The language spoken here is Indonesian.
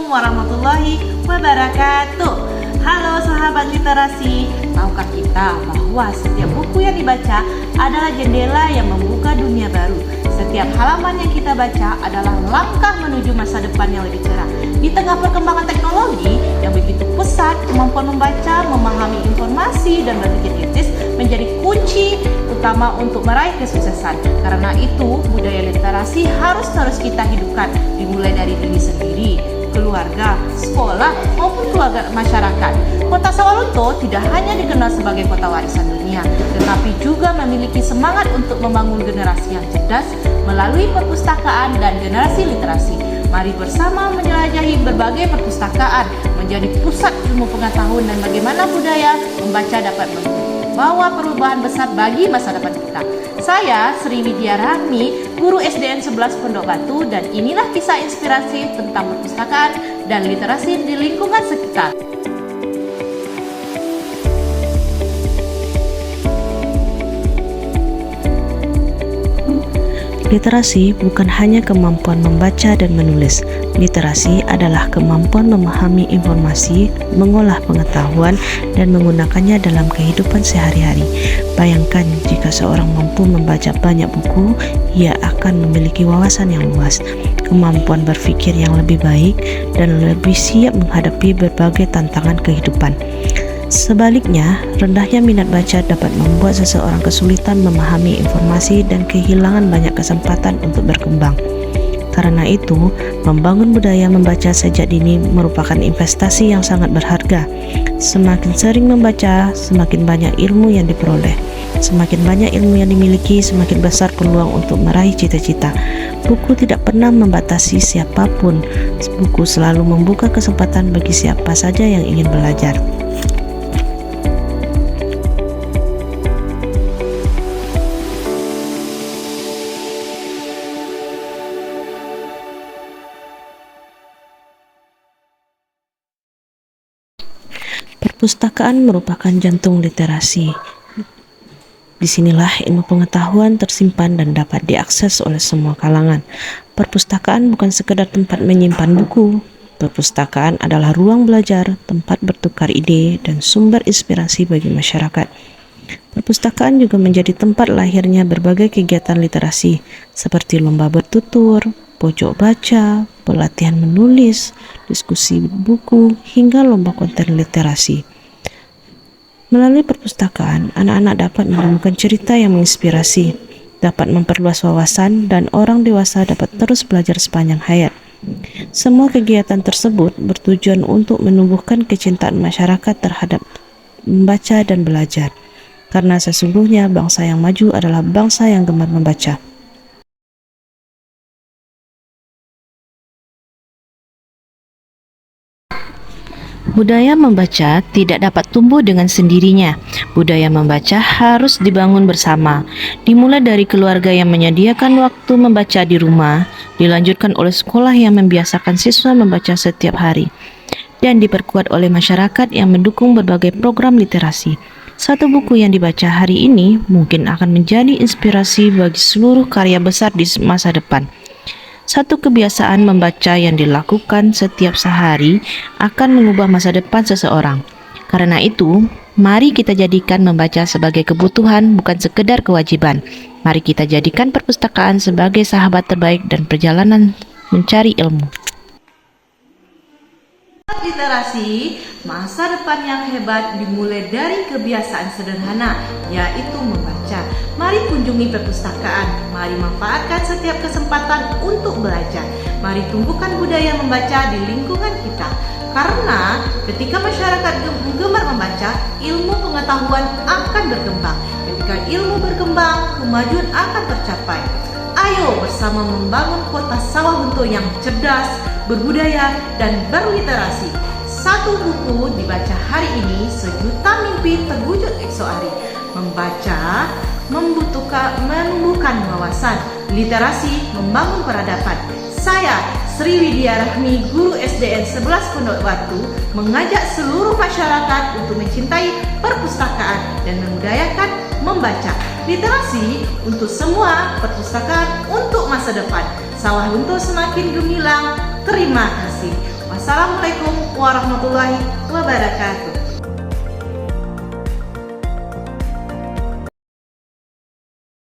Assalamualaikum warahmatullahi wabarakatuh. Halo sahabat literasi, tahukah kita bahwa setiap buku yang dibaca adalah jendela yang membuka dunia baru. Setiap halaman yang kita baca adalah langkah menuju masa depan yang lebih cerah. Di tengah perkembangan teknologi yang begitu pesat, kemampuan membaca, memahami informasi, dan berpikir kritis menjadi kunci utama untuk meraih kesuksesan. Karena itu, budaya literasi harus terus kita hidupkan, dimulai dari diri sendiri, keluarga, sekolah, maupun keluarga masyarakat. Kota Sawalunto tidak hanya dikenal sebagai kota warisan dunia, tetapi juga memiliki semangat untuk membangun generasi yang cerdas melalui perpustakaan dan generasi literasi. Mari bersama menjelajahi berbagai perpustakaan, menjadi pusat ilmu pengetahuan dan bagaimana budaya membaca dapat membawa perubahan besar bagi masa depan kita. Saya Sri Widya Rahmi, guru SDN 11 Pondok Batu, dan inilah kisah inspirasi tentang perpustakaan dan literasi di lingkungan sekitar. Literasi bukan hanya kemampuan membaca dan menulis. Literasi adalah kemampuan memahami informasi, mengolah pengetahuan, dan menggunakannya dalam kehidupan sehari-hari. Bayangkan jika seorang mampu membaca banyak buku, ia akan memiliki wawasan yang luas, kemampuan berpikir yang lebih baik, dan lebih siap menghadapi berbagai tantangan kehidupan. Sebaliknya, rendahnya minat baca dapat membuat seseorang kesulitan memahami informasi dan kehilangan banyak kesempatan untuk berkembang. Karena itu, membangun budaya membaca sejak dini merupakan investasi yang sangat berharga. Semakin sering membaca, semakin banyak ilmu yang diperoleh. Semakin banyak ilmu yang dimiliki, semakin besar peluang untuk meraih cita-cita. Buku tidak pernah membatasi siapapun. Buku selalu membuka kesempatan bagi siapa saja yang ingin belajar. Perpustakaan merupakan jantung literasi. Disinilah ilmu pengetahuan tersimpan dan dapat diakses oleh semua kalangan. Perpustakaan bukan sekedar tempat menyimpan buku. Perpustakaan adalah ruang belajar, tempat bertukar ide, dan sumber inspirasi bagi masyarakat. Perpustakaan juga menjadi tempat lahirnya berbagai kegiatan literasi, seperti lomba bertutur, pojok baca, pelatihan menulis, diskusi buku, hingga lomba konten literasi. Melalui perpustakaan, anak-anak dapat menemukan cerita yang menginspirasi, dapat memperluas wawasan, dan orang dewasa dapat terus belajar sepanjang hayat. Semua kegiatan tersebut bertujuan untuk menumbuhkan kecintaan masyarakat terhadap membaca dan belajar, karena sesungguhnya bangsa yang maju adalah bangsa yang gemar membaca. Budaya membaca tidak dapat tumbuh dengan sendirinya. Budaya membaca harus dibangun bersama. Dimulai dari keluarga yang menyediakan waktu membaca di rumah, dilanjutkan oleh sekolah yang membiasakan siswa membaca setiap hari, dan diperkuat oleh masyarakat yang mendukung berbagai program literasi. Satu buku yang dibaca hari ini mungkin akan menjadi inspirasi bagi seluruh karya besar di masa depan. Satu kebiasaan membaca yang dilakukan setiap sehari akan mengubah masa depan seseorang. Karena itu, mari kita jadikan membaca sebagai kebutuhan, bukan sekedar kewajiban. Mari kita jadikan perpustakaan sebagai sahabat terbaik dan perjalanan mencari ilmu. Literasi, masa depan yang hebat dimulai dari kebiasaan sederhana, yaitu membaca. Mari kunjungi perpustakaan, mari manfaatkan setiap kesempatan untuk belajar. Mari tumbuhkan budaya membaca di lingkungan kita. Karena ketika masyarakat gemar membaca, ilmu pengetahuan akan berkembang. Ketika ilmu berkembang, kemajuan akan tercapai. Ayo bersama membangun kota Sawalunto yang cerdas, berbudaya, dan berliterasi. Satu buku dibaca hari ini, sejuta mimpi terwujud esok hari. Membaca menumbuhkan wawasan, literasi membangun peradaban. Saya Sri Widya Rahmi, guru SDN 11 Pondok Batu, mengajak seluruh masyarakat untuk mencintai perpustakaan dan memudayakan membaca. Literasi untuk semua, perpustakaan untuk masa depan. Sawalunto semakin gemilang. Terima kasih. Wassalamualaikum warahmatullahi wabarakatuh.